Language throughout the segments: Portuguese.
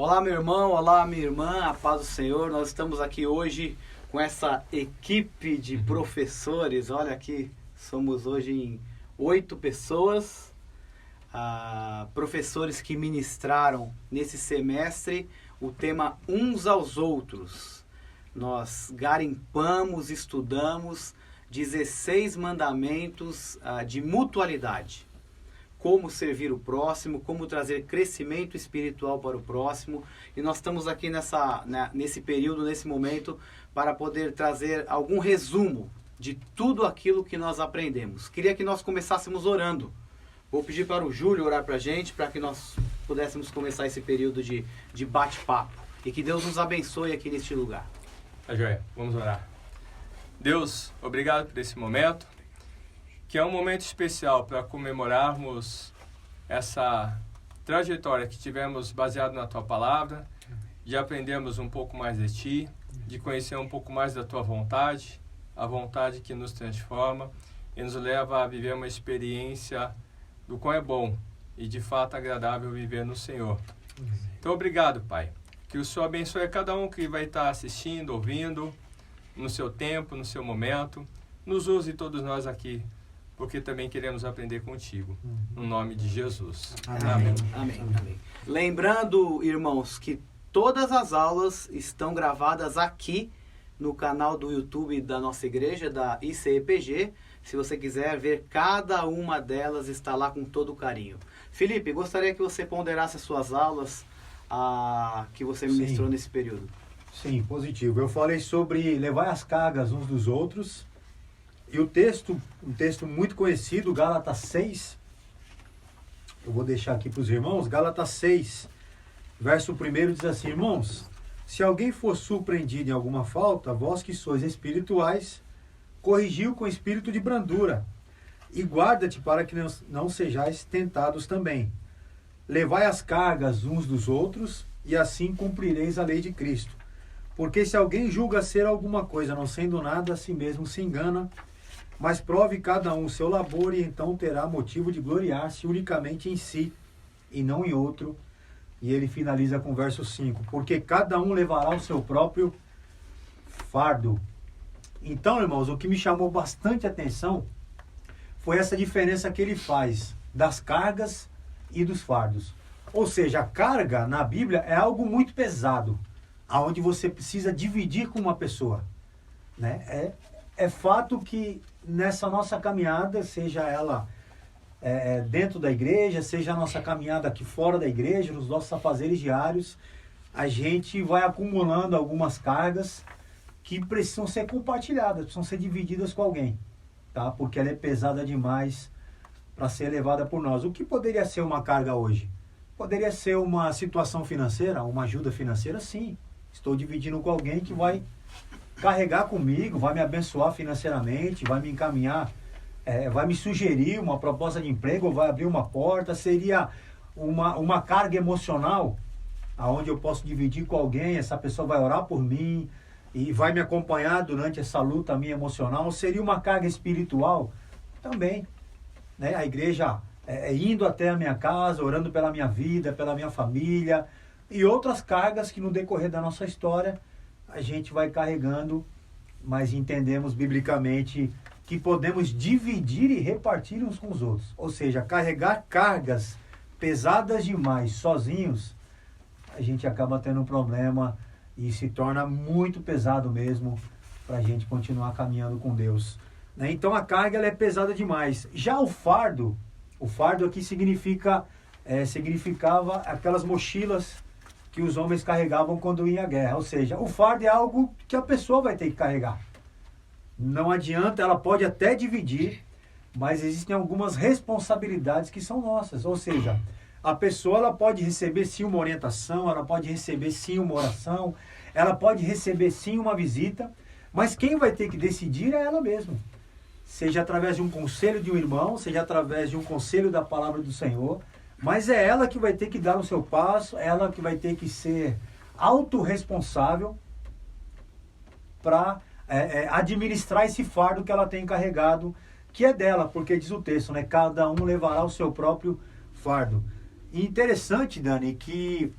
Olá, meu irmão, olá, minha irmã, a paz do Senhor. Nós estamos aqui hoje com essa equipe de professores. Olha aqui, somos hoje em 8 pessoas, professores que ministraram nesse semestre o tema Uns aos Outros. Nós garimpamos, estudamos 16 mandamentos de mutualidade. Como servir o próximo, como trazer crescimento espiritual para o próximo. E nós estamos aqui nesse período, nesse momento, para poder trazer algum resumo de tudo aquilo que nós aprendemos. Queria que nós começássemos orando. Vou pedir para o Júlio orar para a gente, para que nós pudéssemos começar esse período de bate-papo. E que Deus nos abençoe aqui neste lugar. Tá joia, vamos orar. Deus, obrigado por esse momento, que é um momento especial para comemorarmos essa trajetória que tivemos baseado na Tua Palavra, de aprendermos um pouco mais de Ti, de conhecer um pouco mais da Tua vontade, a vontade que nos transforma e nos leva a viver uma experiência do quão é bom e de fato agradável viver no Senhor. Então, obrigado, Pai. Que o Senhor abençoe a cada um que vai estar assistindo, ouvindo, no seu tempo, no seu momento. Nos use todos nós aqui, porque também queremos aprender contigo. No nome de Jesus. Amém. Amém. Amém. Lembrando, irmãos, que todas as aulas estão gravadas aqui no canal do YouTube da nossa igreja, da ICEPG. Se você quiser ver, cada uma delas está lá com todo carinho. Felipe, gostaria que você ponderasse as suas aulas que você ministrou nesse período. Sim, positivo. Eu falei sobre levar as cargas uns dos outros. E o texto, um texto muito conhecido, Gálatas 6, eu vou deixar aqui para os irmãos, Gálatas 6, verso 1 diz assim: irmãos, se alguém for surpreendido em alguma falta, vós que sois espirituais, corrigiu com espírito de brandura, e guarda-te para que não sejais tentados também. Levai as cargas uns dos outros, e assim cumprireis a lei de Cristo. Porque se alguém julga ser alguma coisa, não sendo nada, a si mesmo se engana. Mas prove cada um o seu labor, e então terá motivo de gloriar-se unicamente em si, e não em outro. E ele finaliza com o verso 5. Porque cada um levará o seu próprio fardo. Então, irmãos, o que me chamou bastante atenção foi essa diferença que ele faz das cargas e dos fardos. Ou seja, a carga na Bíblia é algo muito pesado, aonde você precisa dividir com uma pessoa, né? É fato que nessa nossa caminhada, seja ela dentro da igreja, seja a nossa caminhada aqui fora da igreja, nos nossos afazeres diários, a gente vai acumulando algumas cargas que precisam ser compartilhadas, precisam ser divididas com alguém, tá? Porque ela é pesada demais para ser levada por nós. O que poderia ser uma carga hoje? Poderia ser uma situação financeira, uma ajuda financeira, sim. Estou dividindo com alguém que vai carregar comigo, vai me abençoar financeiramente, vai me encaminhar, vai me sugerir uma proposta de emprego, ou vai abrir uma porta. Seria uma carga emocional, aonde eu posso dividir com alguém, essa pessoa vai orar por mim e vai me acompanhar durante essa luta minha emocional. Seria uma carga espiritual também, né? A igreja indo até a minha casa, orando pela minha vida, pela minha família, e outras cargas que no decorrer da nossa história a gente vai carregando, mas entendemos biblicamente que podemos dividir e repartir uns com os outros. Ou seja, carregar cargas pesadas demais sozinhos, a gente acaba tendo um problema e se torna muito pesado mesmo para a gente continuar caminhando com Deus, né? Então a carga ela é pesada demais. Já o fardo aqui significava aquelas mochilas que os homens carregavam quando iam à guerra. Ou seja, o fardo é algo que a pessoa vai ter que carregar. Não adianta, ela pode até dividir, mas existem algumas responsabilidades que são nossas. Ou seja, a pessoa ela pode receber sim uma orientação, ela pode receber sim uma oração, ela pode receber sim uma visita, mas quem vai ter que decidir é ela mesma. Seja através de um conselho de um irmão, seja através de um conselho da palavra do Senhor, mas é ela que vai ter que dar o seu passo, ela que vai ter que ser autorresponsável para administrar esse fardo que ela tem carregado, que é dela, porque diz o texto, né? Cada um levará o seu próprio fardo. E interessante, Dani, que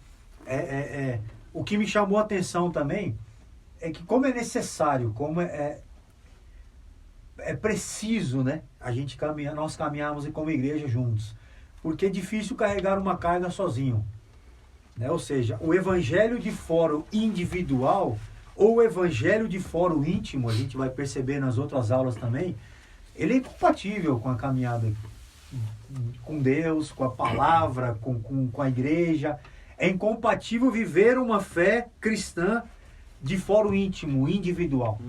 O que me chamou a atenção também é que como é necessário, como é preciso, né? Nós caminharmos como igreja juntos. Porque é difícil carregar uma carga sozinho. Né? Ou seja, o evangelho de fórum individual ou o evangelho de fórum íntimo, a gente vai perceber nas outras aulas também, ele é incompatível com a caminhada com Deus, com a palavra, com a igreja. É incompatível viver uma fé cristã de fórum íntimo, individual.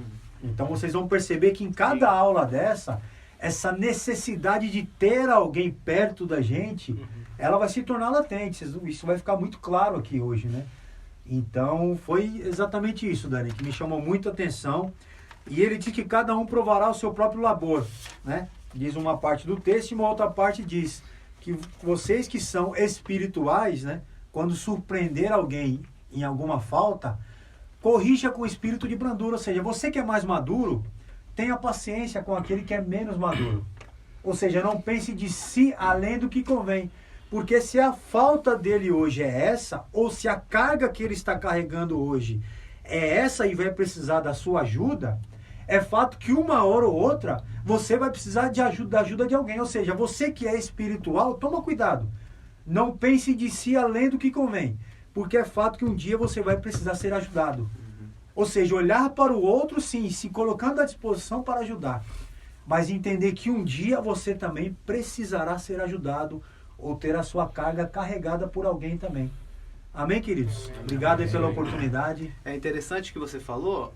Então vocês vão perceber que em cada aula dessa, essa necessidade de ter alguém perto da gente, ela vai se tornar latente. Isso vai ficar muito claro aqui hoje, né? Então foi exatamente isso, Dani, que me chamou muito a atenção. E ele diz que cada um provará o seu próprio labor, né? Diz uma parte do texto e uma outra parte diz que vocês que são espirituais, né? Quando surpreender alguém em alguma falta, corrija com espírito de brandura. Ou seja, você que é mais maduro, tenha paciência com aquele que é menos maduro. Ou seja, não pense de si além do que convém. Porque se a falta dele hoje é essa, ou se a carga que ele está carregando hoje é essa e vai precisar da sua ajuda, é fato que uma hora ou outra você vai precisar da ajuda de alguém. Ou seja, você que é espiritual, toma cuidado. Não pense de si além do que convém. Porque é fato que um dia você vai precisar ser ajudado. Ou seja, olhar para o outro, sim, se colocando à disposição para ajudar. Mas entender que um dia você também precisará ser ajudado ou ter a sua carga carregada por alguém também. Amém, queridos? Obrigado aí pela oportunidade. É interessante o que você falou,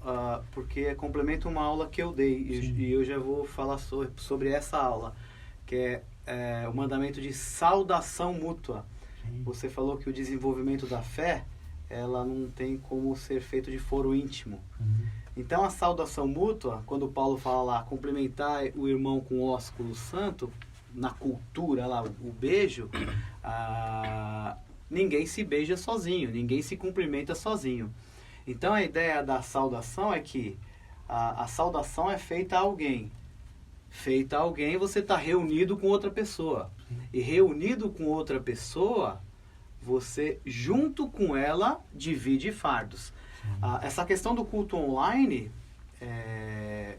porque complementa uma aula que eu dei. E eu já vou falar sobre essa aula, que é o mandamento de saudação mútua. Sim. Você falou que o desenvolvimento da fé, ela não tem como ser feito de foro íntimo. Então a saudação mútua, quando Paulo fala lá, cumprimentar o irmão com o ósculo santo, na cultura lá, o beijo, ninguém se beija sozinho, ninguém se cumprimenta sozinho. Então a ideia da saudação é que a saudação é feita a alguém. Feita a alguém, você está reunido com outra pessoa. E reunido com outra pessoa, você, junto com ela, divide fardos. Essa questão do culto online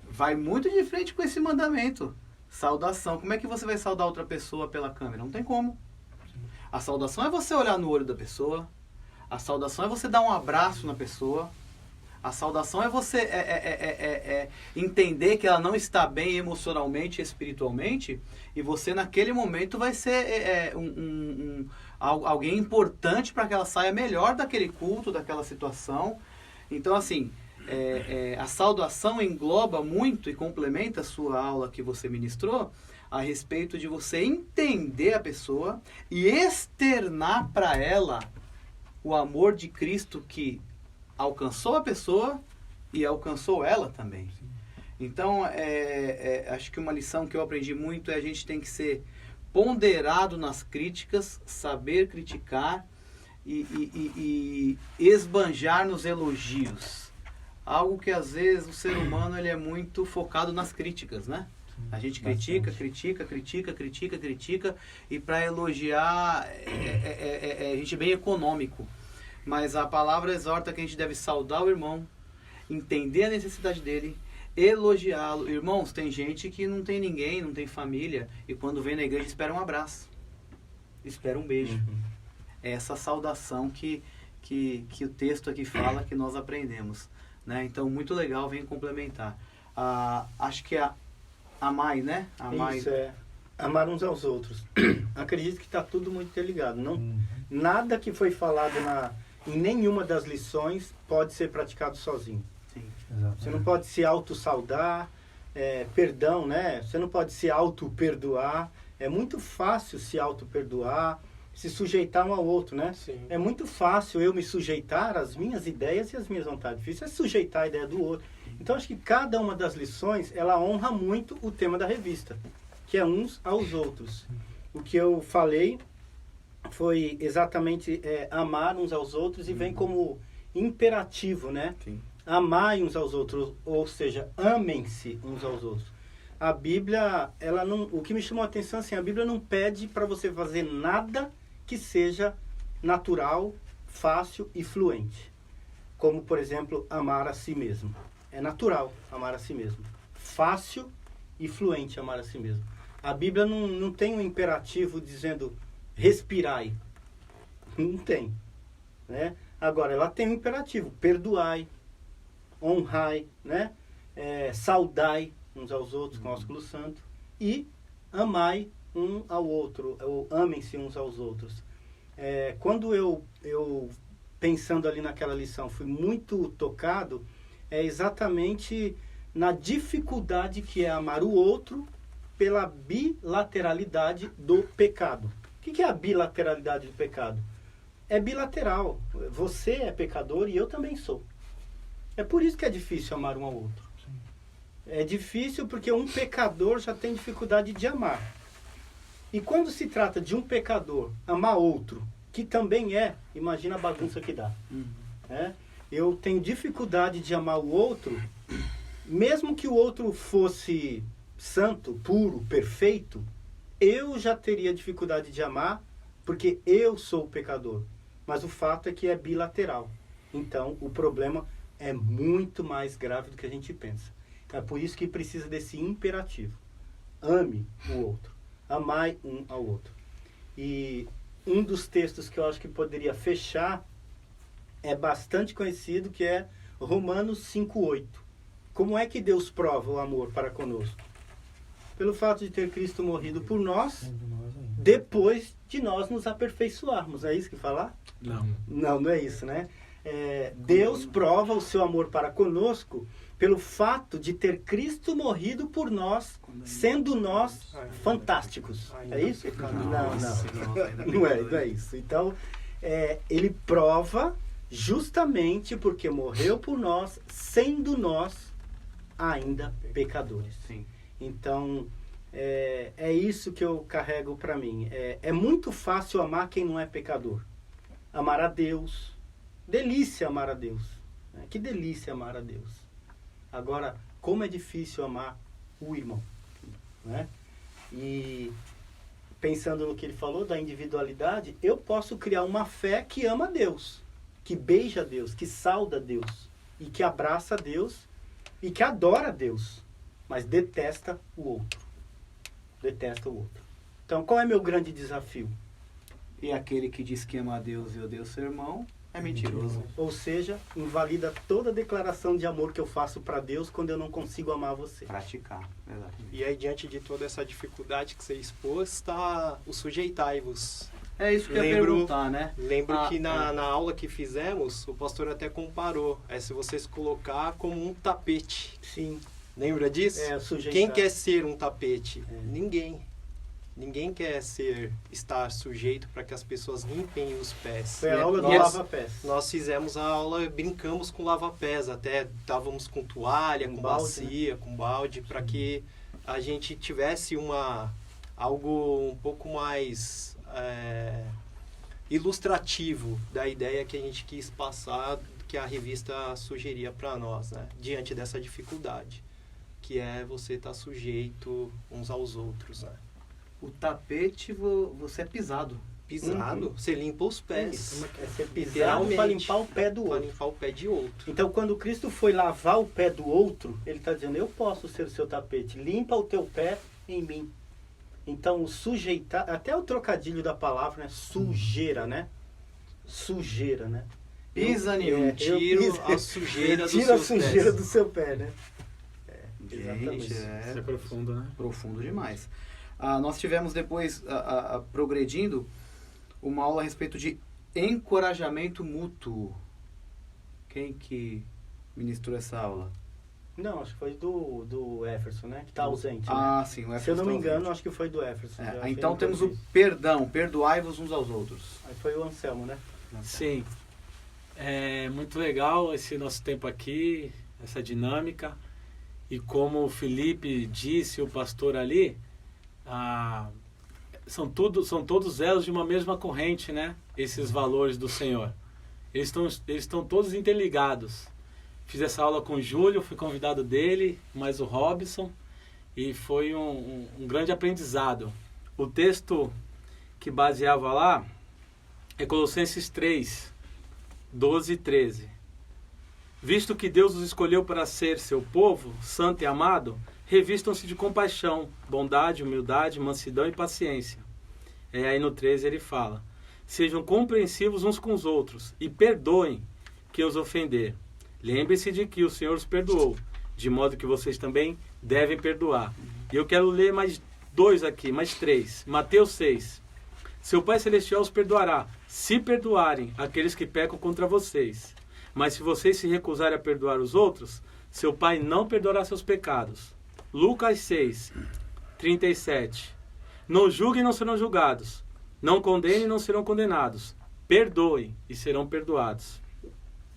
vai muito de frente com esse mandamento. Saudação. Como é que você vai saudar outra pessoa pela câmera? Não tem como. A saudação é você olhar no olho da pessoa. A saudação é você dar um abraço na pessoa. A saudação é você entender que ela não está bem emocionalmente, espiritualmente, e você naquele momento vai ser alguém importante para que ela saia melhor daquele culto, daquela situação. Então, assim, a saudação engloba muito e complementa a sua aula que você ministrou a respeito de você entender a pessoa e externar para ela o amor de Cristo que alcançou a pessoa e alcançou ela também. Então, acho que uma lição que eu aprendi muito é a gente tem que ser ponderado nas críticas, saber criticar e esbanjar nos elogios. Algo que às vezes o ser humano ele é muito focado nas críticas, né? A gente critica, e para elogiar a gente é bem econômico. Mas a palavra exorta que a gente deve saudar o irmão, entender a necessidade dele, elogiá-lo. Irmãos, tem gente que não tem ninguém, não tem família, e quando vem na igreja espera um abraço, espera um beijo. É essa saudação que o texto aqui fala, que nós aprendemos. Né? Então, muito legal, vem complementar. Acho que amai, né? Amai. Isso, amar uns aos outros. Acredito que está tudo muito interligado. Nada que foi falado em nenhuma das lições pode ser praticado sozinho. Sim. Você não pode se auto-saudar, perdão, né? Você não pode se auto-perdoar. É muito fácil se auto-perdoar, se sujeitar um ao outro, né? Sim. É muito fácil eu me sujeitar às minhas ideias e às minhas vontades. Difícil é sujeitar a ideia do outro. Então, acho que cada uma das lições, ela honra muito o tema da revista, que é uns aos outros. O que eu falei foi exatamente amar uns aos outros e vem como imperativo, né? Sim. Amai uns aos outros, ou seja, amem-se uns aos outros. A Bíblia, ela não, o que me chamou a atenção, assim, a Bíblia não pede para você fazer nada que seja natural, fácil e fluente. Como, por exemplo, amar a si mesmo. É natural amar a si mesmo. Fácil e fluente amar a si mesmo. A Bíblia não tem um imperativo dizendo respirai. Não tem. Né? Agora, ela tem um imperativo. Perdoai, honrai, né? Saudai uns aos outros com o ósculo santo. E amai um ao outro. Ou amem-se uns aos outros. Quando eu pensando ali naquela lição, fui muito tocado, exatamente na dificuldade que é amar o outro pela bilateralidade do pecado. O que é a bilateralidade do pecado? É bilateral. Você é pecador e eu também sou. É por isso que é difícil amar um ao outro. Sim. É difícil porque um pecador já tem dificuldade de amar. E quando se trata de um pecador amar outro, que também imagina a bagunça que dá. Eu tenho dificuldade de amar o outro, mesmo que o outro fosse santo, puro, perfeito, eu já teria dificuldade de amar, porque eu sou o pecador. Mas o fato é que é bilateral. Então, o problema é muito mais grave do que a gente pensa. É por isso que precisa desse imperativo. Ame o outro. Amai um ao outro. E um dos textos que eu acho que poderia fechar é bastante conhecido, que é Romanos 5:8. Como é que Deus prova o amor para conosco? Pelo fato de ter Cristo morrido por nós, depois de nós nos aperfeiçoarmos. É isso que falar? Não é isso, né? Deus prova o seu amor para conosco pelo fato de ter Cristo morrido por nós, sendo nós fantásticos. É isso? Não é isso. Então, ele prova justamente porque morreu por nós, sendo nós ainda pecadores. Sim. Então, é isso que eu carrego para mim. É muito fácil amar quem não é pecador. Amar a Deus. Delícia amar a Deus. Que delícia amar a Deus. Agora, como é difícil amar o irmão. Né? E pensando no que ele falou da individualidade, eu posso criar uma fé que ama a Deus, que beija a Deus, que sauda a Deus, e que abraça a Deus, e que adora a Deus, mas detesta o outro. Detesta o outro. Então, qual é meu grande desafio? E aquele que diz que ama a Deus e odeia o seu irmão é mentiroso. Ou seja, invalida toda a declaração de amor que eu faço para Deus quando eu não consigo amar você. Praticar, verdade. E aí, diante de toda essa dificuldade que você expôs, está o sujeitai-vos. É isso que eu ia perguntar, né? Lembro que na aula que fizemos, o pastor até comparou. Se você se colocar como um tapete. Sim. Lembra disso? Sujeitar. Quem quer ser um tapete? Ninguém. Ninguém quer estar sujeito para que as pessoas limpem os pés. Foi a aula do lava-pés. Nós fizemos a aula, brincamos com lava-pés, até estávamos com toalha, com bacia, né? Com balde, para que a gente tivesse algo um pouco mais ilustrativo da ideia que a gente quis passar, que a revista sugeria para nós, né? Diante dessa dificuldade, que é você estar sujeito uns aos outros, né? O tapete, você é pisado. Pisado? Você limpa os pés. É ser pisado para limpar o pé do outro. Para limpar o pé de outro. Então, quando Cristo foi lavar o pé do outro, ele está dizendo, eu posso ser o seu tapete. Limpa o teu pé em mim. Então, sujeitar, até o trocadilho da palavra, né? Sujeira, né? Sujeira, né? Pisa em tiro a sujeira dos seus tira a sujeira do seu pé, né? Exatamente. Isso é profundo, né? Profundo demais. Nós tivemos depois, progredindo, uma aula a respeito de encorajamento mútuo. Quem que ministrou essa aula? Não, acho que foi do Efferson, né? Que está ausente. Né? Sim, o Efferson. Se eu não me engano, acho que foi do Efferson. Então temos o perdão, perdoai-vos uns aos outros. Aí foi o Anselmo, né? Sim. É muito legal esse nosso tempo aqui, essa dinâmica. E como o Felipe disse, o pastor ali, são todos elos de uma mesma corrente, né? Esses valores do Senhor. Eles estão todos interligados. Fiz essa aula com o Júlio, fui convidado dele, mais o Robson, e foi um grande aprendizado. O texto que baseava lá é Colossenses 3, 12 e 13. Visto que Deus os escolheu para ser seu povo, santo e amado, revistam-se de compaixão, bondade, humildade, mansidão e paciência. E aí no 13 ele fala: sejam compreensivos uns com os outros e perdoem quem os ofender. Lembre-se de que o Senhor os perdoou, de modo que vocês também devem perdoar. E eu quero ler mais 2 aqui, mais 3. Mateus 6. Seu Pai Celestial os perdoará, se perdoarem aqueles que pecam contra vocês. Mas se vocês se recusarem a perdoar os outros, seu Pai não perdoará seus pecados. Lucas 6, 37. Não julguem e não serão julgados. Não condenem e não serão condenados. Perdoem e serão perdoados.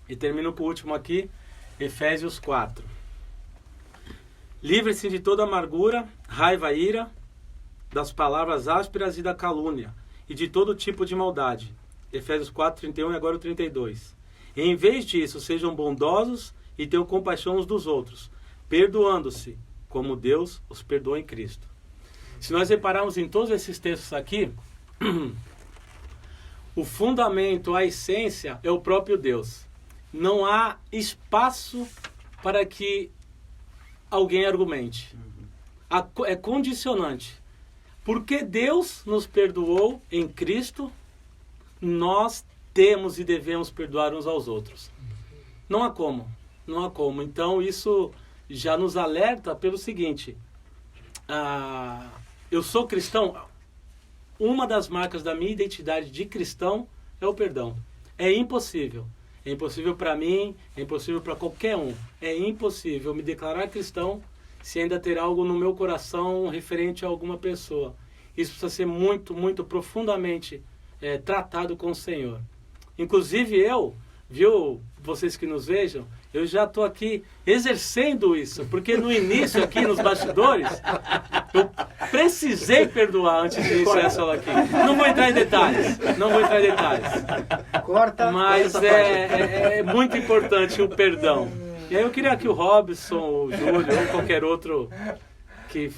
E termino por último aqui, Efésios 4. Livre-se de toda amargura, raiva e ira, das palavras ásperas e da calúnia, e de todo tipo de maldade. Efésios 4, 31 e agora o 32. E em vez disso, sejam bondosos e tenham compaixão uns dos outros, perdoando-se, como Deus os perdoa em Cristo. Se nós repararmos em todos esses textos aqui, o fundamento, a essência é o próprio Deus. Não há espaço para que alguém argumente. É condicionante. Porque Deus nos perdoou em Cristo, nós temos e devemos perdoar uns aos outros. Não há como. Não há como. Então isso já nos alerta pelo seguinte. Eu sou cristão. Uma das marcas da minha identidade de cristão é o perdão. É impossível. É impossível para mim, é impossível para qualquer um. É impossível me declarar cristão se ainda ter algo no meu coração referente a alguma pessoa. Isso precisa ser muito, muito profundamente tratado com o Senhor. Inclusive eu, viu, vocês que nos vejam, eu já estou aqui exercendo isso, porque no início aqui nos bastidores, eu precisei perdoar antes de iniciar essa aula aqui. Não vou entrar em detalhes, Corta. Mas é muito importante o perdão. E aí eu queria que o Robson, o Júlio ou qualquer outro que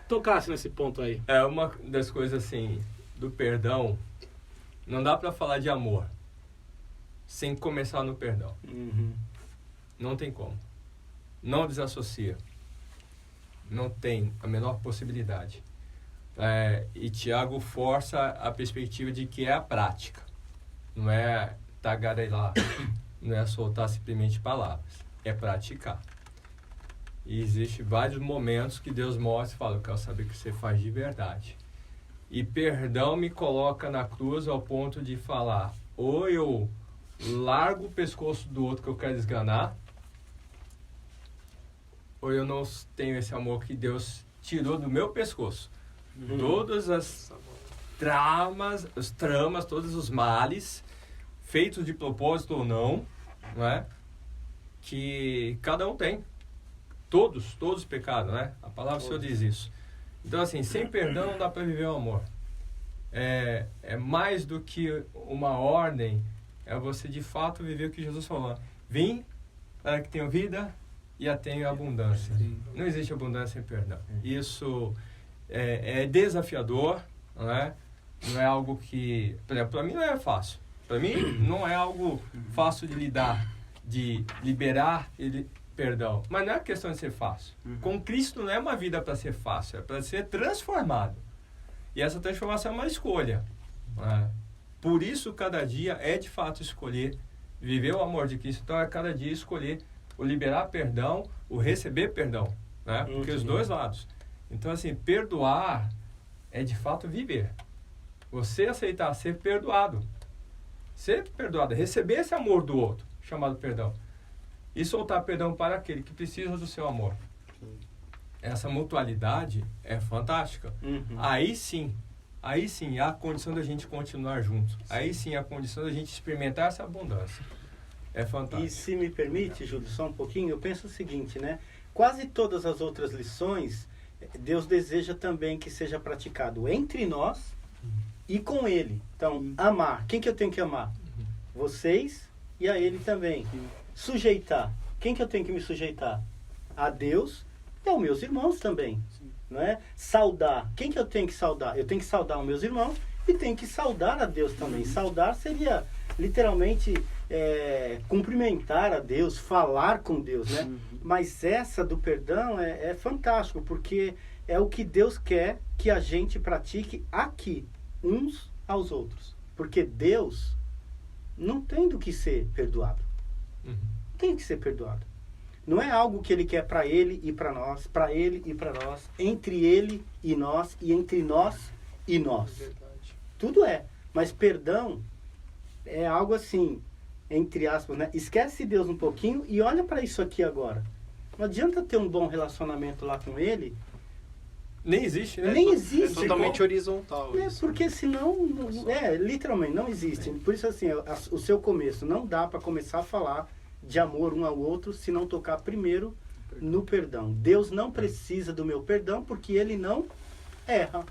tocasse nesse ponto aí. É uma das coisas assim, do perdão, não dá para falar de amor sem começar no perdão. Não tem como. Não desassocia. Não tem a menor possibilidade. E Tiago força a perspectiva de que é a prática. Não é tagarelar, não é soltar simplesmente palavras. É praticar. E existem vários momentos que Deus mostra e fala: eu quero saber o que você faz de verdade. E perdão me coloca na cruz ao ponto de falar: ou eu largo o pescoço do outro que eu quero esganar, ou eu não tenho esse amor que Deus tirou do meu pescoço. Todas as tramas, todos os males, feitos de propósito ou não, é? Que cada um tem. Todos os pecados, né? A palavra do Senhor diz isso. Então, assim, sem perdão não dá para viver o amor. É mais do que uma ordem, é você de fato viver o que Jesus falou. Vim para que tenham vida e a tenham abundância. Não existe abundância sem perdão. Isso é desafiador, não é? Não é algo que... Por exemplo, para mim não é fácil. Para mim não é algo fácil de lidar, de liberar perdão. Mas não é questão de ser fácil. Com Cristo não é uma vida para ser fácil, é para ser transformado. E essa transformação é uma escolha. Por isso, cada dia é de fato escolher viver o amor de Cristo. Então, é cada dia escolher o liberar perdão, o receber perdão. Né? Porque os dois lados. Então, assim, perdoar é de fato viver. Você aceitar ser perdoado. Ser perdoado, receber esse amor do outro, chamado perdão. E soltar perdão para aquele que precisa do seu amor. Essa mutualidade é fantástica. Aí sim há a condição da gente continuar juntos. Aí sim há a condição da gente experimentar essa abundância. É fantástico. E se me permite, Júlio, só um pouquinho, eu penso o seguinte, né? Quase todas as outras lições, Deus deseja também que seja praticado entre nós e com Ele. Então, amar. Quem que eu tenho que amar? Vocês e a Ele também. Sujeitar. Quem que eu tenho que me sujeitar? A Deus e aos meus irmãos também. Não é? Saudar. Quem que eu tenho que saudar? Eu tenho que saudar os meus irmãos e tenho que saudar a Deus também. Saudar seria literalmente cumprimentar a Deus, falar com Deus, né? Mas essa do perdão é fantástico, porque é o que Deus quer que a gente pratique aqui, uns aos outros. Porque Deus não tem do que ser perdoado. Tem que ser perdoado. Não é algo que ele quer para ele e para nós, para ele e para nós, entre ele e nós, e entre nós e nós. Tudo é. Mas perdão é algo assim, entre aspas, né? Esquece Deus um pouquinho e olha para isso aqui agora. Não adianta ter um bom relacionamento lá com ele. Nem existe, né? Nem existe. É totalmente horizontal. É, porque senão, literalmente, não existe. Por isso, assim, o seu começo, não dá para começar a falar de amor um ao outro se não tocar primeiro no perdão. Deus não precisa do meu perdão porque ele não erra.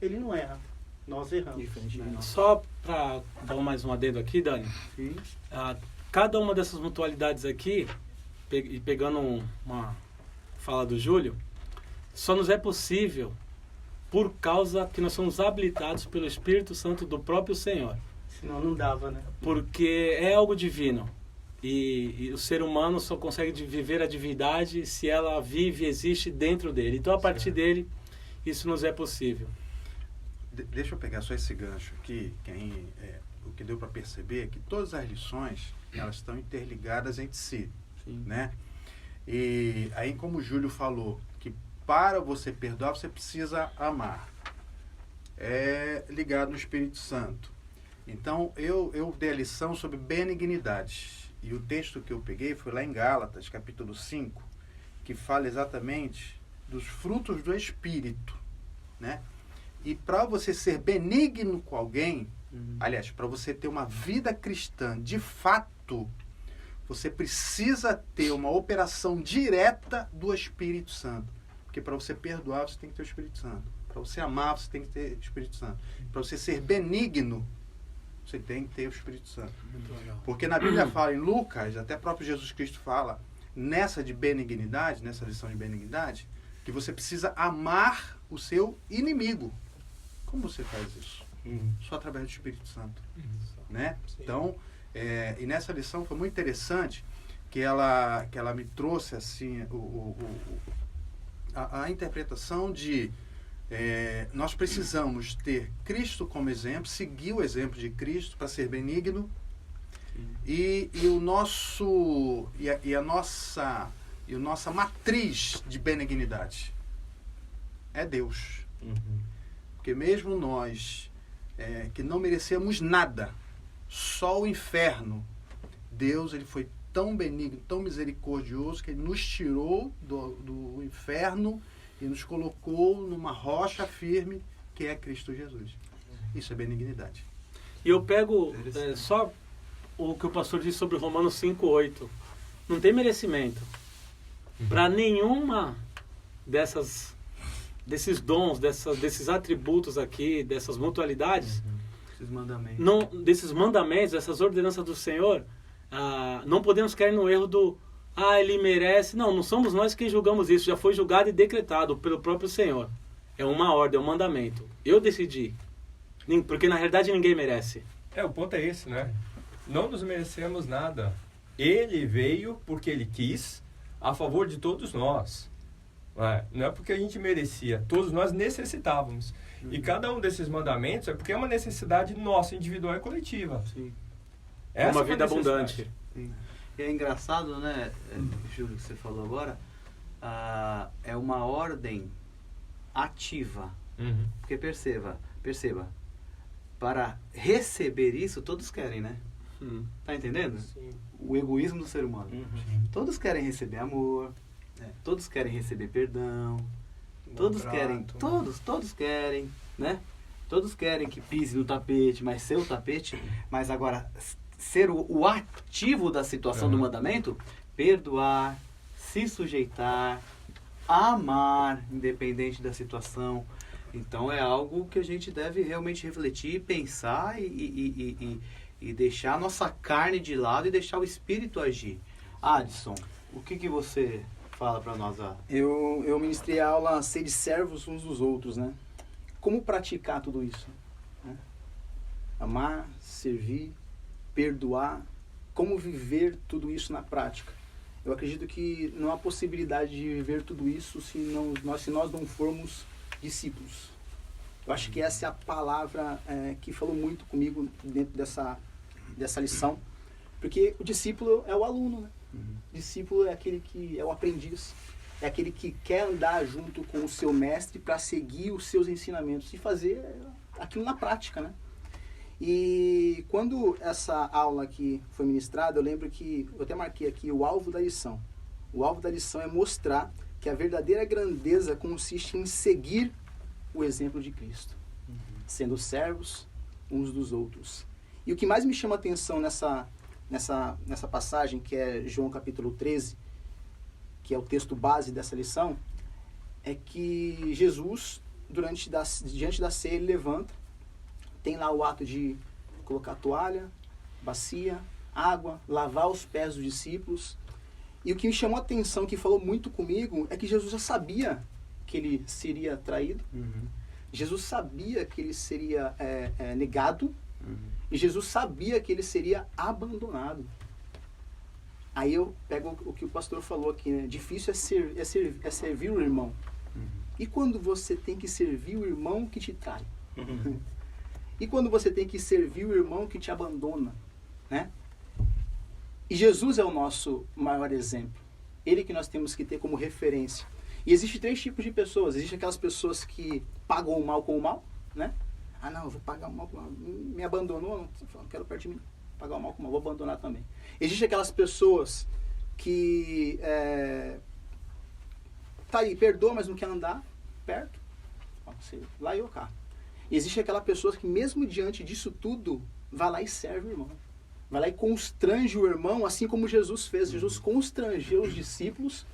Ele não erra. Nós erramos. Só para dar mais um adendo aqui, Dani. Cada uma dessas mutualidades aqui, e pegando uma fala do Júlio, só nos é possível por causa que nós somos habilitados pelo Espírito Santo do próprio Senhor. Senão não dava, né? Porque é algo divino. E o ser humano só consegue viver a divindade se ela vive e existe dentro dele. Então, a partir dele, isso nos é possível. Deixa eu pegar só esse gancho aqui. O que deu para perceber é que todas as lições, elas estão interligadas entre si. Sim. Né? E aí, como o Júlio falou, que para você perdoar, você precisa amar. É ligado no Espírito Santo. Então, eu dei a lição sobre benignidade. E o texto que eu peguei foi lá em Gálatas, capítulo 5, que fala exatamente dos frutos do Espírito, né? E para você ser benigno com alguém, aliás, para você ter uma vida cristã de fato, você precisa ter uma operação direta do Espírito Santo. Porque para você perdoar, você tem que ter o Espírito Santo. Para você amar, você tem que ter o Espírito Santo. Para você ser benigno, você tem que ter o Espírito Santo. Porque na Bíblia fala, em Lucas, até próprio Jesus Cristo fala, nessa de benignidade, nessa lição de benignidade, que você precisa amar o seu inimigo. Como você faz isso? Só através do Espírito Santo. Né? Então, e nessa lição foi muito interessante que ela me trouxe assim, a interpretação de nós precisamos ter Cristo como exemplo, seguir o exemplo de Cristo para ser benigno e a nossa matriz de benignidade é Deus. Porque mesmo nós que não merecemos nada, só o inferno, Deus ele foi tão benigno, tão misericordioso que ele nos tirou do inferno e nos colocou numa rocha firme que é Cristo Jesus. Isso é benignidade. E eu pego só o que o pastor disse sobre Romanos 5:8. Não tem merecimento para nenhuma desses dons, desses atributos aqui, dessas mutualidades, desses mandamentos, dessas ordenanças do Senhor. Não podemos cair no erro do ele merece. Não somos nós quem julgamos isso. Já foi julgado e decretado pelo próprio Senhor. É uma ordem, é um mandamento. Eu decidi. Porque na realidade ninguém merece. O ponto é esse, né? Não nos merecemos nada. Ele veio porque ele quis, a favor de todos nós. Não é porque a gente merecia. Todos nós necessitávamos. E cada um desses mandamentos é porque é uma necessidade nossa, individual e coletiva. Sim. Essa uma vida abundante. Sim. E é engraçado, né, Júlio, que você falou agora, é uma ordem ativa. Porque perceba, para receber isso, todos querem, né? Tá entendendo? Sim. O egoísmo do ser humano. Todos querem receber amor, todos querem receber perdão, todos querem, todos querem, né? Todos querem que pise no tapete, mas ser o tapete, mas agora ser o ativo da situação do mandamento, perdoar, se sujeitar, amar, independente da situação. Então é algo que a gente deve realmente refletir, pensar e deixar a nossa carne de lado e deixar o Espírito agir. Adson, o que você fala para nós? Eu ministrei a aula Sede servos uns dos outros, né? Como praticar tudo isso? Né? Amar, servir, perdoar, como viver tudo isso na prática. Eu acredito que não há possibilidade de viver tudo isso se nós não formos discípulos. Eu acho que essa é a palavra que falou muito comigo dentro dessa lição, porque o discípulo é o aluno, né? O discípulo é aquele que é o aprendiz, é aquele que quer andar junto com o seu mestre para seguir os seus ensinamentos e fazer aquilo na prática, né? E quando essa aula aqui foi ministrada, eu lembro que, eu até marquei aqui o alvo da lição. O alvo da lição é mostrar que a verdadeira grandeza consiste em seguir o exemplo de Cristo, sendo servos uns dos outros. E o que mais me chama a atenção nessa passagem, que é João capítulo 13, que é o texto base dessa lição, é que Jesus, diante da ceia, ele levanta, tem lá o ato de colocar toalha, bacia, água, lavar os pés dos discípulos. E o que me chamou a atenção, que falou muito comigo, é que Jesus já sabia que ele seria traído. Jesus sabia que ele seria negado. E Jesus sabia que ele seria abandonado. Aí eu pego o que o pastor falou aqui, né? Difícil é servir o irmão. E quando você tem que servir o irmão que te trai? E quando você tem que servir o irmão que te abandona, né? E Jesus é o nosso maior exemplo. Ele que nós temos que ter como referência. E existem 3 tipos de pessoas. Existem aquelas pessoas que pagam o mal com o mal, né? Ah, não, eu vou pagar o mal com o mal. Me abandonou, não quero perto de mim. Pagar o mal com o mal, vou abandonar também. Existem aquelas pessoas que tá aí, perdoa, mas não quer andar perto. Você lá e cá. Existe aquela pessoa que mesmo diante disso tudo, vai lá e serve o irmão. Vai lá e constrange o irmão, assim como Jesus fez. Jesus constrangeu os discípulos,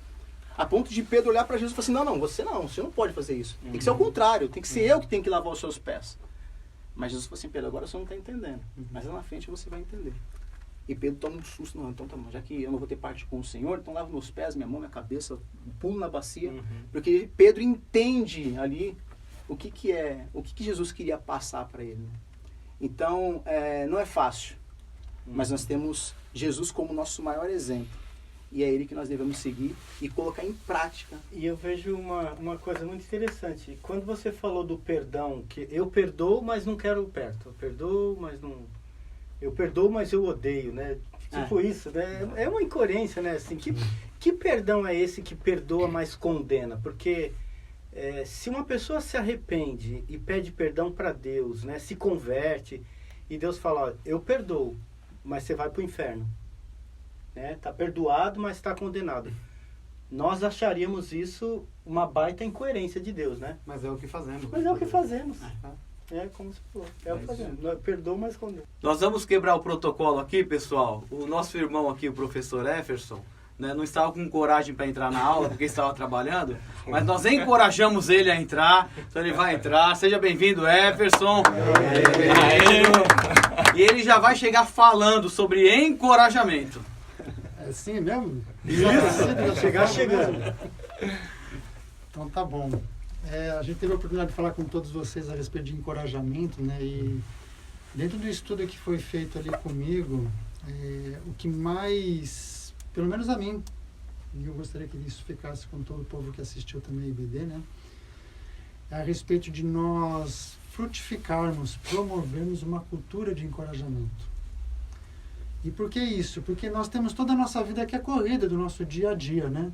a ponto de Pedro olhar para Jesus e falar assim, você não pode fazer isso. Tem que ser o contrário, tem que ser eu que tenho que lavar os seus pés. Mas Jesus falou assim, Pedro, agora você não está entendendo. Mas lá na frente você vai entender. E Pedro toma um susto, não, então tá bom, já que eu não vou ter parte com o Senhor, então lavo meus pés, minha mão, minha cabeça, pulo na bacia. Porque Pedro entende ali o que Jesus queria passar para ele. Né? Então, não é fácil, mas nós temos Jesus como nosso maior exemplo. E é ele que nós devemos seguir e colocar em prática. E eu vejo uma coisa muito interessante. Quando você falou do perdão, que eu perdoo, mas não quero perto. Eu perdoo, mas não... Eu perdoo, mas eu odeio, né? Tipo isso, né? É uma incoerência, né? Assim, que perdão é esse que perdoa, mas condena? Porque se uma pessoa se arrepende e pede perdão para Deus, né? Se converte e Deus fala, ó, eu perdoo, mas você vai para o inferno. Né? Tá perdoado, mas está condenado. Nós acharíamos isso uma baita incoerência de Deus, né? Mas é o que fazemos. Mas é o que fazemos. É como se falou. É o que fazemos. Perdoa, mas condena. Nós vamos quebrar o protocolo aqui, pessoal. O nosso irmão aqui, o professor Efferson, né, não estava com coragem para entrar na aula porque estava trabalhando, mas nós encorajamos ele a entrar, então ele vai entrar. Seja bem-vindo, Efferson. E ele já vai chegar falando sobre encorajamento. É assim mesmo? Isso, chegar chegando. Então tá bom. A gente teve a oportunidade de falar com todos vocês a respeito de encorajamento, né? E dentro do estudo que foi feito ali comigo, o que mais, pelo menos a mim, e eu gostaria que isso ficasse com todo o povo que assistiu também a IBD, né? É a respeito de nós frutificarmos, promovermos uma cultura de encorajamento. E por que isso? Porque nós temos toda a nossa vida que é corrida do nosso dia a dia, né?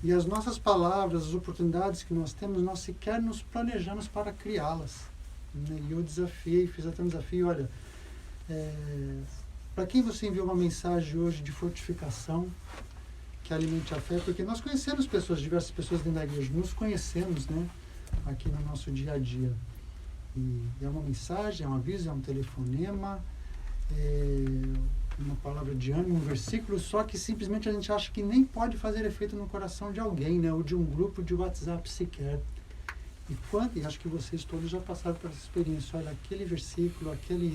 E as nossas palavras, as oportunidades que nós temos, nós sequer nos planejamos para criá-las. Né? E eu fiz até um desafio, olha, para quem você enviou uma mensagem hoje de fortificação, que alimente a fé? Porque nós conhecemos pessoas, diversas pessoas dentro da igreja, nos conhecemos, né? Aqui no nosso dia a dia. E é uma mensagem, é um aviso, é um telefonema, uma palavra de ânimo, um versículo, só que simplesmente a gente acha que nem pode fazer efeito no coração de alguém, né? Ou de um grupo de WhatsApp sequer. E acho que vocês todos já passaram por essa experiência. Olha, aquele versículo, aquele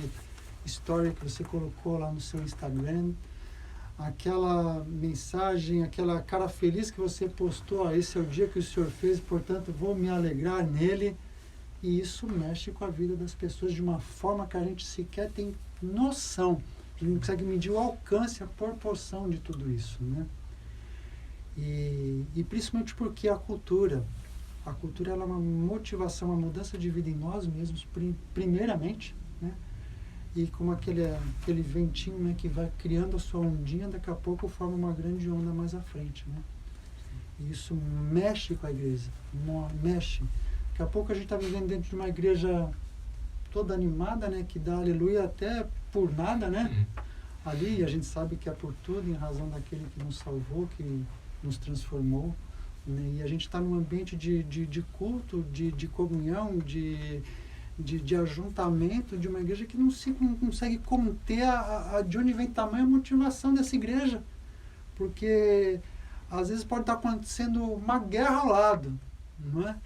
story que você colocou lá no seu Instagram, aquela mensagem, aquela cara feliz que você postou, esse é o dia que o Senhor fez, portanto vou me alegrar nele. E isso mexe com a vida das pessoas de uma forma que a gente sequer tem noção A gente não consegue medir o alcance, a proporção de tudo isso, né? E principalmente porque a cultura ela é uma motivação, uma mudança de vida em nós mesmos, primeiramente, né? E como aquele ventinho, né, que vai criando a sua ondinha, daqui a pouco forma uma grande onda mais à frente, né? E isso mexe com a igreja, mexe. Daqui a pouco a gente está vivendo dentro de uma igreja toda animada, né, que dá aleluia até por nada, né? Ali a gente sabe que é por tudo, em razão daquele que nos salvou, que nos transformou, né? E a gente está num ambiente de culto, de comunhão, de ajuntamento, de uma igreja que não consegue conter de onde vem tamanha motivação dessa igreja, porque às vezes pode estar acontecendo uma guerra ao lado, não é?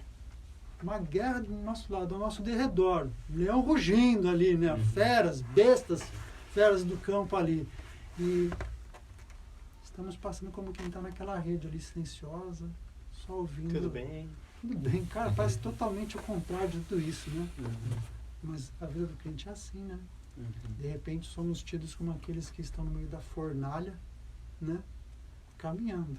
Uma guerra do nosso lado, ao nosso derredor, leão rugindo ali, né? Feras, bestas, feras do campo ali, e estamos passando como quem está naquela rede ali silenciosa, só ouvindo. Tudo bem. Tudo bem, cara, parece totalmente o contrário de tudo isso, né? Mas a vida do crente é assim, né? De repente somos tidos como aqueles que estão no meio da fornalha, né? Caminhando.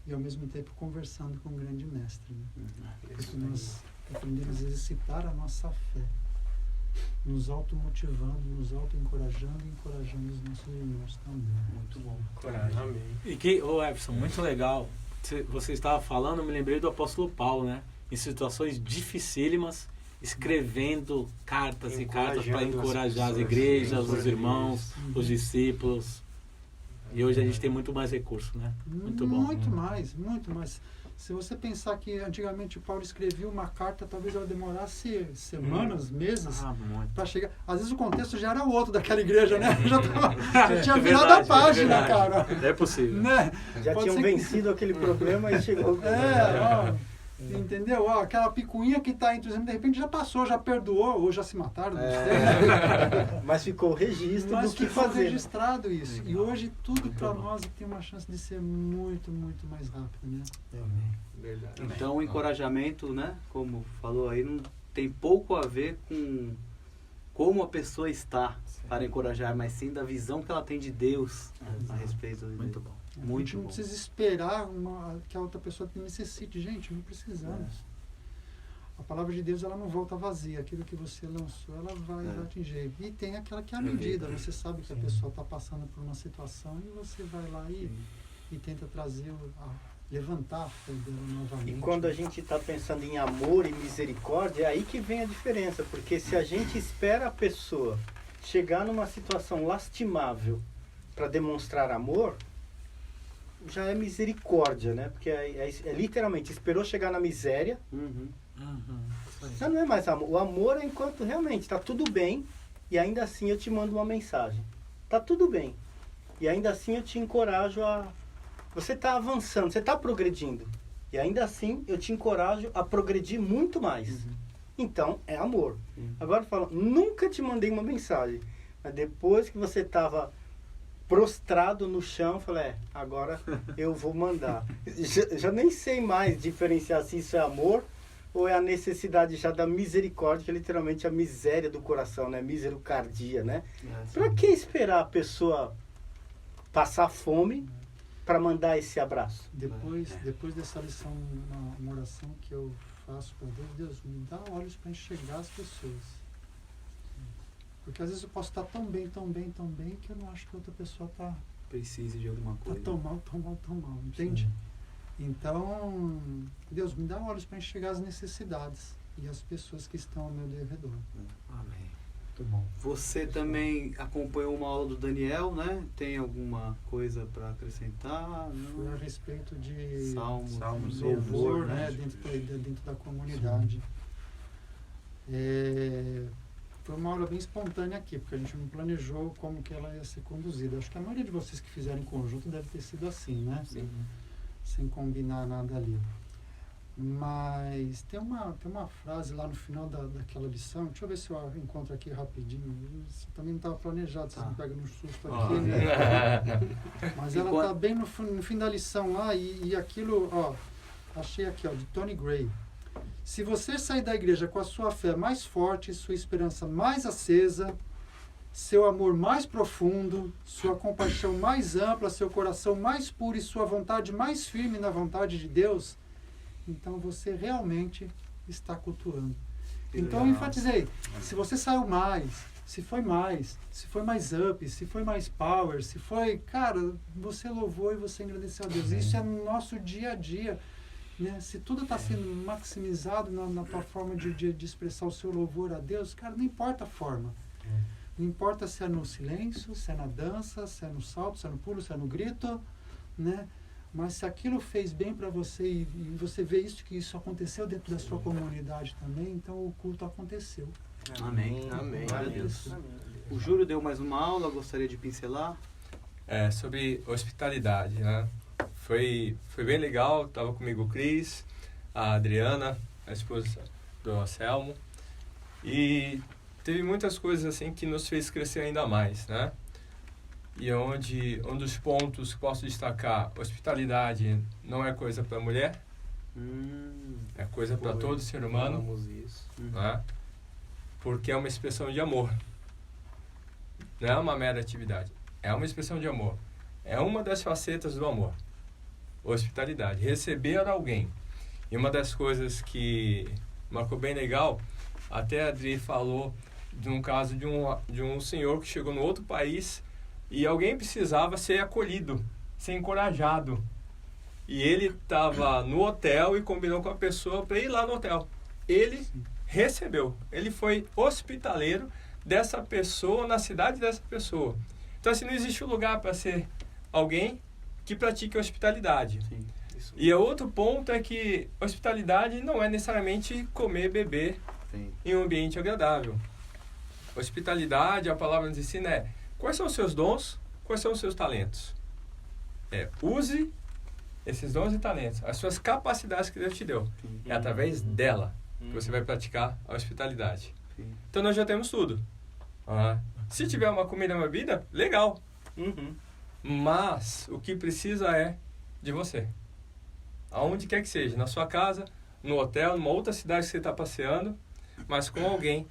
E ao mesmo tempo conversando com o grande mestre, né? Porque nós aprendemos a exercitar a nossa fé, nos automotivando, nos autoencorajando e encorajando os nossos irmãos também. Muito bom. Coragem. Amém. E que, Everson, muito legal. Você estava falando, eu me lembrei do apóstolo Paulo, né? Em situações dificílimas, escrevendo cartas e cartas para encorajar as igrejas, os irmãos, os discípulos. E hoje a gente tem muito mais recurso, né? Muito bom. Muito mais, muito mais. Se você pensar que antigamente Paulo escrevia uma carta, talvez ela demorasse semanas, meses, muito. para chegar. Às vezes o contexto já era outro daquela igreja, né? Já tinha virado a página, cara. É possível. Né? Já Pode tinham ser que- vencido aquele problema e chegou. Entendeu? Ó, aquela picuinha que está entre os irmãos, de repente já passou, já perdoou, ou já se mataram, não sei. Mas ficou o registro Mas do que ficou fazer. registrado isso. E hoje tudo para nós tem uma chance de ser muito, muito mais rápido, né? Verdade. Então o encorajamento, né, como falou aí, não tem pouco a ver com como a pessoa está para encorajar, mas sim da visão que ela tem de Deus a respeito de Muito bom. A gente Muito não bom. precisa esperar que a outra pessoa necessite. Gente, não precisamos. A palavra de Deus ela não volta vazia. Aquilo que você lançou, ela vai atingir. E tem aquela que é a medida. Você sabe que a pessoa está passando por uma situação e você vai lá e tenta trazer, levantar a fé dela novamente. E quando a gente está pensando em amor e misericórdia, é aí que vem a diferença. Porque se a gente espera a pessoa chegar numa situação lastimável para demonstrar amor, já é misericórdia, né? Porque é literalmente, esperou chegar na miséria, já não é mais amor. O amor é enquanto realmente está tudo bem e ainda assim eu te mando uma mensagem. Está tudo bem. E ainda assim eu te encorajo a... Você está avançando, você está progredindo. E ainda assim eu te encorajo a progredir muito mais. Então, é amor. Agora fala, nunca te mandei uma mensagem. Mas depois que você estava prostrado no chão, eu falei, agora eu vou mandar. Já nem sei mais diferenciar se isso é amor ou é a necessidade já da misericórdia, que é literalmente a miséria do coração, né? Miserocardia, né? Para que esperar a pessoa passar fome para mandar esse abraço? Depois dessa lição, uma oração que eu faço para Deus, Deus, me dá olhos para enxergar as pessoas. Porque às vezes eu posso estar tão bem, que eu não acho que a outra pessoa está Precise de alguma coisa. tão mal, entende? Então, Deus, me dá olhos para enxergar as necessidades e as pessoas que estão ao meu redor. Amém. Muito bom. Você também acompanhou uma aula do Daniel, né? Tem alguma coisa para acrescentar? Foi a respeito de Salmos, louvor, né? Dentro da comunidade. Foi uma aula bem espontânea aqui, porque a gente não planejou como que ela ia ser conduzida. Acho que a maioria de vocês que fizeram em conjunto deve ter sido assim, né? Sim. Sem combinar nada ali. Mas tem uma frase lá no final daquela lição, deixa eu ver se eu encontro aqui rapidinho. Isso também não estava planejado, vocês me pegam no susto aqui, né? Mas ela está bem no fim da lição lá, e aquilo, ó, achei aqui, ó, de Tony Gray. Se você sair da igreja com a sua fé mais forte, sua esperança mais acesa, seu amor mais profundo, sua compaixão mais ampla, seu coração mais puro e sua vontade mais firme na vontade de Deus, então você realmente está cultuando. Então eu enfatizei, se você saiu mais, se foi mais up, se foi mais power, se foi, cara, você louvou e você agradeceu a Deus. Isso é no nosso dia a dia, né? Se tudo está sendo maximizado na tua forma de expressar o seu louvor a Deus, cara, não importa a forma. Não importa se é no silêncio, se é na dança, se é no salto, se é no pulo, se é no grito, né? Mas se aquilo fez bem para você e você vê isso, que isso aconteceu dentro da sua comunidade também, então o culto aconteceu. Amém. Amém. Glória a Deus. O Júlio deu mais uma aula, gostaria de pincelar? Sobre hospitalidade, né? Foi bem legal, estava comigo o Cris, a Adriana, a esposa do Anselmo, e teve muitas coisas assim que nos fez crescer ainda mais, né? E onde um dos pontos que posso destacar, hospitalidade não é coisa para mulher, é coisa para todo ser humano, né? Porque é uma expressão de amor, não é uma mera atividade, é uma expressão de amor, é uma das facetas do amor, hospitalidade, receber alguém. E uma das coisas que marcou bem legal, até a Adri falou de um caso de um senhor que chegou no outro país e alguém precisava ser acolhido, ser encorajado. E ele estava no hotel e combinou com a pessoa para ir lá no hotel. Ele recebeu, ele foi hospitaleiro dessa pessoa, na cidade dessa pessoa. Então, assim, não existe um lugar para ser alguém que pratique hospitalidade. Sim. E o outro ponto é que hospitalidade não é necessariamente comer, beber em um ambiente agradável. Hospitalidade, a palavra nos ensina quais são os seus dons, quais são os seus talentos. Use esses dons e talentos, as suas capacidades que Deus te deu. É através dela que você vai praticar a hospitalidade. Então nós já temos tudo. Se tiver uma comida e uma bebida, legal. Mas o que precisa é de você. Aonde quer que seja, na sua casa, no hotel, numa outra cidade que você está passeando, mas com alguém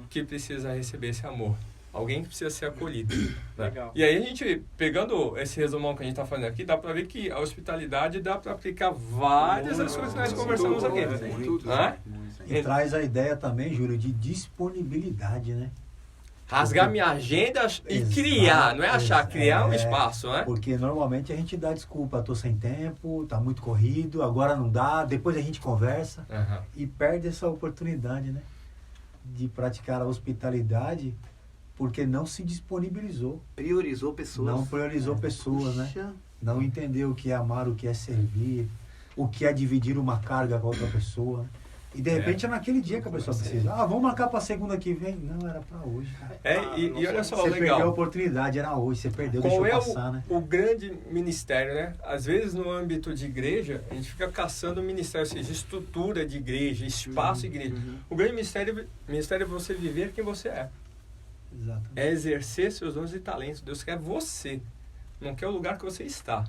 que precisa receber esse amor. Alguém que precisa ser acolhido. Legal. E aí a gente, pegando esse resumão que a gente está fazendo aqui, dá para ver que a hospitalidade dá para aplicar várias das coisas que nós conversamos aqui. E traz a ideia também, Júlio, de disponibilidade, né? Rasgar minha agenda e criar, não é achar, criar um espaço, né? Porque normalmente a gente dá desculpa, tô sem tempo, tá muito corrido, agora não dá, depois a gente conversa e perde essa oportunidade, né? De praticar a hospitalidade porque não se disponibilizou. Priorizou pessoas. Não priorizou pessoas, né? Não entendeu o que é amar, o que é servir, o que é dividir uma carga com a outra pessoa. E de repente é naquele dia que a pessoa precisa. Vamos marcar para segunda que vem. Não, era para hoje. E olha só, você legal. Perdeu a oportunidade, era hoje, você perdeu, Qual deixou é passar, né? o grande ministério, né? Às vezes no âmbito de igreja, a gente fica caçando o ministério, ou seja, estrutura de igreja, espaço de igreja. O grande ministério é você viver quem você é. Exatamente. É exercer seus dons e talentos. Deus quer você, não quer o lugar que você está.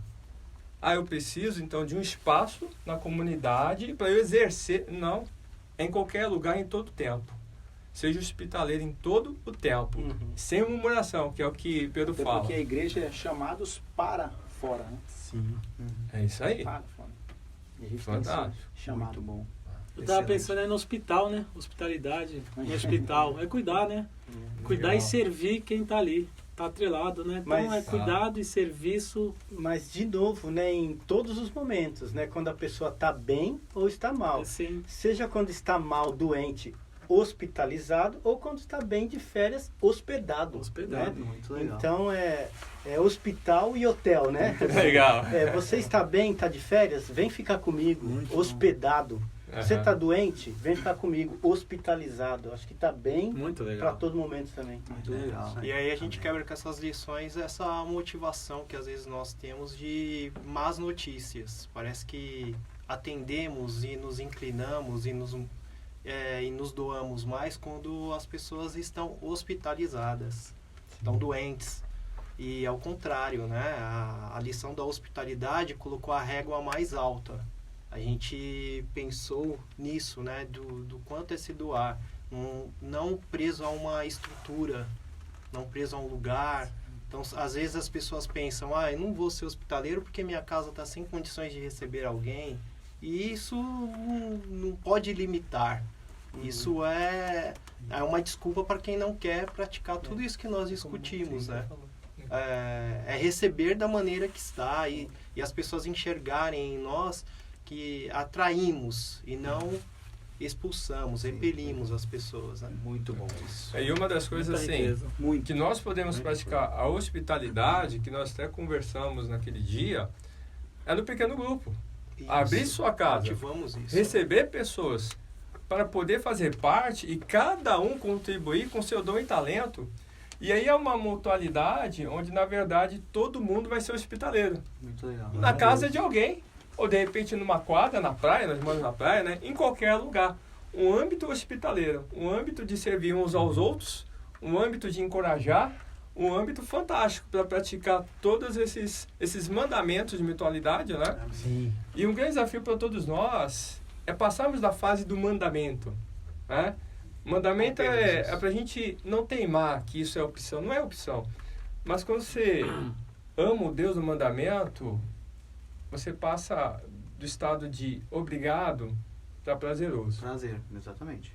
Eu preciso então de um espaço na comunidade para eu exercer. Não, é em qualquer lugar, em todo tempo. Seja hospitaleiro em todo o tempo, sem murmuração, que é o que Pedro fala. Porque a igreja é chamados para fora, né? Sim. É isso aí. Para fora. E a gente Fantástico. tem esse chamado. Muito bom. Eu tava pensando no hospital, né? Hospitalidade no hospital. É cuidar, né? Cuidar e servir quem tá ali. Tá atrelado, né? Então Mas- é cuidado e serviço. Mas, de novo, né, em todos os momentos, né, quando a pessoa está bem ou está mal. Assim, Seja quando está mal, doente, hospitalizado, ou quando está bem de férias, hospedado. hospedado. Né? Muito legal. Então, é hospital e hotel, né? Legal. Você está bem, está de férias? Vem ficar comigo, hospedado. Você está doente? Vem ficar comigo, hospitalizado. Acho que está bem Muito para legal. todo momento também. Muito legal. E aí a gente quebra com essas lições essa motivação que às vezes nós temos de más notícias. Parece que atendemos e nos inclinamos e nos doamos mais quando as pessoas estão hospitalizadas, estão doentes. E ao contrário, né? A lição da hospitalidade colocou a régua mais alta. A gente pensou nisso, né? Do quanto é se doar. Não preso a uma estrutura não preso a um lugar. Então, às vezes as pessoas pensam, eu não vou ser hospitaleiro porque minha casa está sem condições de receber alguém. E isso não pode limitar. Isso é uma desculpa para quem não quer praticar tudo isso que nós discutimos, né? É receber da maneira que está e as pessoas enxergarem em nós que atraímos e não expulsamos, repelimos as pessoas, né? Muito bom isso. E uma das coisas assim, Muito. que nós podemos praticar a hospitalidade, que nós até conversamos naquele dia, é no pequeno grupo. Isso. Abrir sua casa, Ativamos isso. receber pessoas para poder fazer parte e cada um contribuir com seu dom e talento. E aí é uma mutualidade onde, na verdade, todo mundo vai ser hospitaleiro. Muito legal. Na casa de alguém, ou de repente numa quadra, na praia, nós moramos na praia, né? Em qualquer lugar. Um âmbito hospitaleiro, um âmbito de servir uns aos outros, um âmbito de encorajar, um âmbito fantástico para praticar todos esses mandamentos de mutualidade, né? Sim. E um grande desafio para todos nós é passarmos da fase do mandamento, né? Mandamento é para a gente não teimar que isso é opção. Não é opção. Mas quando você ama o Deus do mandamento, você passa do estado de obrigado para prazeroso. Prazer, exatamente.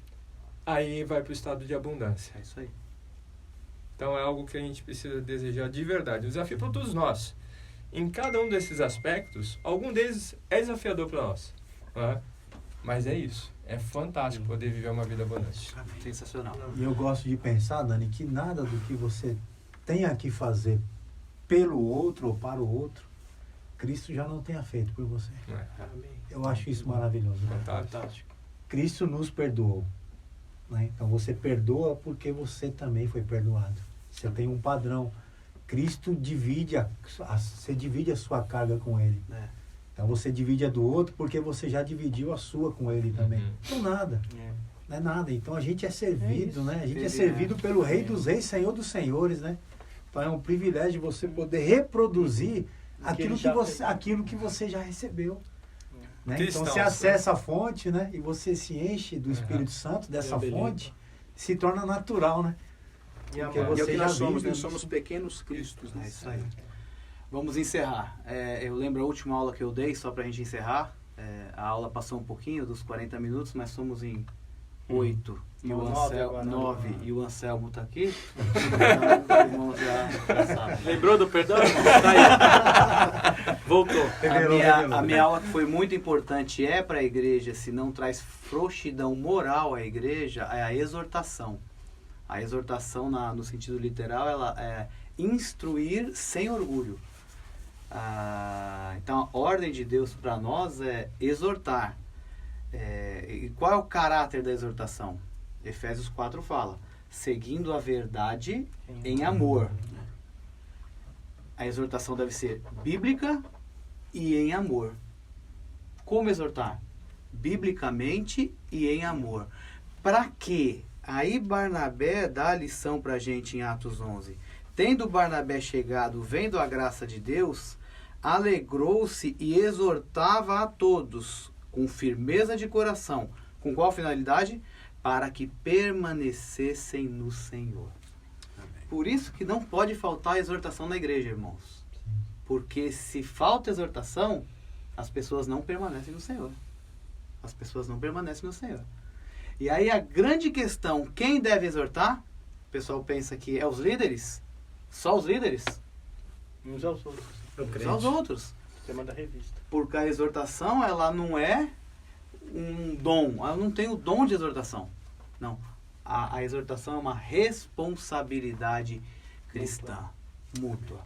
Aí vai para o estado de abundância. É isso aí. Então é algo que a gente precisa desejar de verdade. O desafio para todos nós. Em cada um desses aspectos, algum deles é desafiador para nós, né? Mas é isso. É fantástico poder viver uma vida abundante. Sensacional. E eu gosto de pensar, Dani, que nada do que você tenha que fazer pelo outro ou para o outro, Cristo já não tenha feito por você. Amém. Eu acho isso maravilhoso. Né? Fantástico. Cristo nos perdoou. Né? Então você perdoa porque você também foi perdoado. Você tem um padrão. Cristo divide você divide a sua carga com Ele. Então você divide a do outro porque você já dividiu a sua com Ele também. Então nada. Não é nada. Então a gente é servido, né? A gente é servido pelo Rei dos Reis, Senhor dos Senhores, né? Então é um privilégio você poder reproduzir aquilo que você já recebeu. Né? Então você acessa a fonte, né? E você se enche do Espírito Santo, dessa fonte, se torna natural, né? Porque você é o que nós somos, né? Somos pequenos cristos, né? É isso aí. Vamos encerrar. Eu lembro a última aula que eu dei, só para a gente encerrar. A aula passou um pouquinho dos 40 minutos, mas somos em 8. E o Anselmo, 9 e o Anselmo está aqui. Então, já Lembrou do perdão, irmão? Tá aí. Voltou. A minha aula que foi muito importante para a igreja, se não traz frouxidão moral à igreja, é a exortação. A exortação, no sentido literal, ela é instruir sem orgulho. Então, a ordem de Deus para nós é exortar. E qual é o caráter da exortação? Efésios 4 fala, seguindo a verdade em amor. A exortação deve ser bíblica e em amor. Como exortar? Biblicamente e em amor. Para quê? Aí Barnabé dá a lição para a gente em Atos 11. Tendo Barnabé chegado, vendo a graça de Deus, alegrou-se e exortava a todos, com firmeza de coração. Com qual finalidade? Para que permanecessem no Senhor. Amém. Por isso que não pode faltar exortação na igreja, irmãos. Porque se falta exortação, as pessoas não permanecem no Senhor. As pessoas não permanecem no Senhor. E aí a grande questão, quem deve exortar? O pessoal pensa que é os líderes? Só os líderes? Uns aos outros. Uns aos outros. Tema da revista. Porque a exortação, ela não é um dom. Ela não tem o dom de exortação. Não. A exortação é uma responsabilidade cristã. Mútua.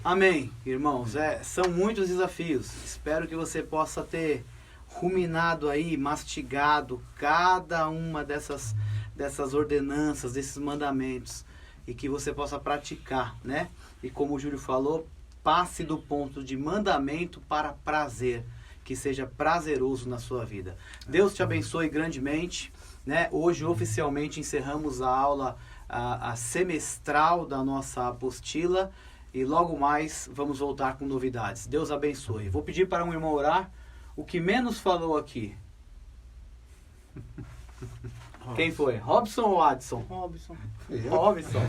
Amém, irmãos. São muitos desafios. Espero que você possa ter ruminado aí, mastigado cada uma dessas ordenanças, desses mandamentos, e que você possa praticar, né? E como o Júlio falou, passe do ponto de mandamento para prazer, que seja prazeroso na sua vida. Deus te abençoe grandemente, né? Hoje oficialmente encerramos a aula a semestral da nossa apostila e logo mais vamos voltar com novidades. Deus abençoe. Vou pedir para um irmão orar. O que menos falou aqui? Quem foi? Robson ou Adson? Robson. Robson.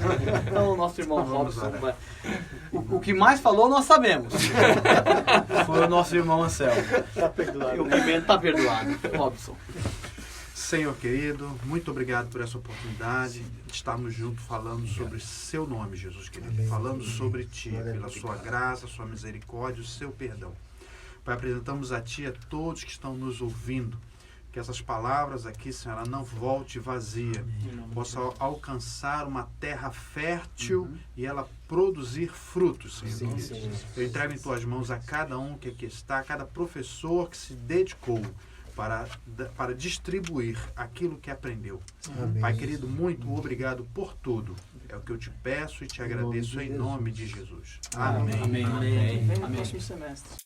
Então, o nosso irmão Então, vamos Robson. orar. O que mais falou, nós sabemos. Foi o nosso irmão Anselmo. Tá perdoado. E o Pimenta tá perdoado. Robson. Senhor querido, muito obrigado por essa oportunidade de estarmos juntos falando sobre seu nome, Jesus querido. Falando sobre ti, pela sua graça, sua misericórdia, o seu perdão. Pai, apresentamos a ti a todos que estão nos ouvindo. Que essas palavras aqui, Senhora, não volte vazia. Possa alcançar uma terra fértil e ela produzir frutos, Senhor. Eu entrego em tuas mãos a cada um que aqui está, a cada professor que se dedicou para distribuir aquilo que aprendeu. Pai querido, muito obrigado por tudo. É o que eu te peço e te agradeço em nome de Jesus. Amém. Amém. Vem no próximo semestre.